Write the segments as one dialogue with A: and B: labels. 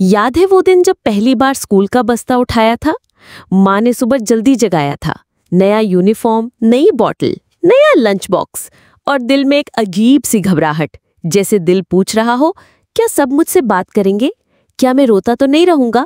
A: याद है वो दिन जब पहली बार स्कूल का बस्ता उठाया था। माँ ने सुबह जल्दी जगाया था। नया यूनिफॉर्म, नई बॉटल, नया लंच बॉक्स और दिल में एक अजीब सी घबराहट, जैसे दिल पूछ रहा हो, क्या सब मुझसे बात करेंगे? क्या मैं रोता तो नहीं रहूंगा?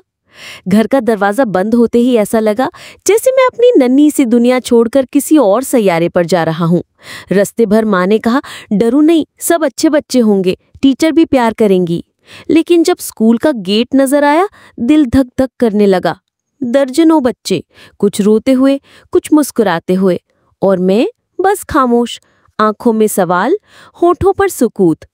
A: घर का दरवाजा बंद होते ही ऐसा लगा जैसे मैं अपनी नन्ही सी दुनिया छोड़कर किसी और सैयारे पर जा रहा हूँ। रास्ते भर माँ ने कहा, डरो नहीं, सब अच्छे बच्चे होंगे, टीचर भी प्यार करेंगी। लेकिन जब स्कूल का गेट नजर आया, दिल धक धक करने लगा। दर्जनों बच्चे, कुछ रोते हुए, कुछ मुस्कुराते हुए, और मैं बस खामोश, आंखों में सवाल, होठों पर सुकूत।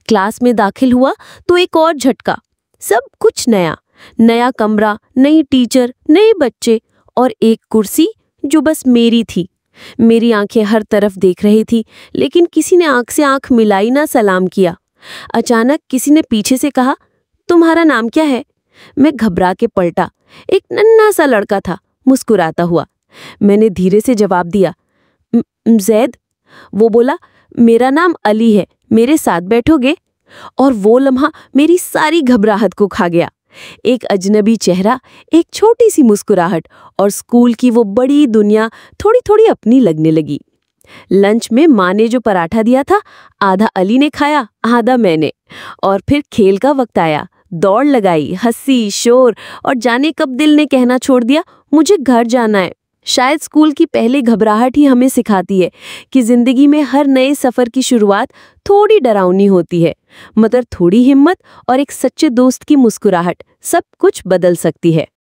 A: क्लास में दाखिल हुआ तो एक और झटका। सब कुछ नया, नया कमरा, नई टीचर, नए बच्चे और एक कुर्सी जो बस मेरी थी। मेरी आंखें हर तरफ देख रही थी, लेकिन किसी ने आंख से आंख मिलाई ना सलाम किया। अचानक किसी ने पीछे से कहा, तुम्हारा नाम क्या है? मैं घबरा के पलटा। एक नन्हा सा लड़का था, मुस्कुराता हुआ। मैंने धीरे से जवाब दिया, जैद। वो बोला, मेरा नाम अली है, मेरे साथ बैठोगे? और वो लम्हा मेरी सारी घबराहट को खा गया। एक अजनबी चेहरा, एक छोटी सी मुस्कुराहट और स्कूल की वो बड़ी दुनिया थोड़ी थोड़ी अपनी लगने लगी। लंच में माँ ने जो पराठा दिया था, आधा अली ने खाया, आधा मैंने। और फिर खेल का वक्त आया। दौड़ लगाई, हंसी, शोर, और जाने कब दिल ने कहना छोड़ दिया, मुझे घर जाना है। शायद स्कूल की पहली घबराहट ही हमें सिखाती है कि जिंदगी में हर नए सफर की शुरुआत थोड़ी डरावनी होती है, मगर थोड़ी हिम्मत और एक सच्चे दोस्त की मुस्कुराहट सब कुछ बदल सकती है।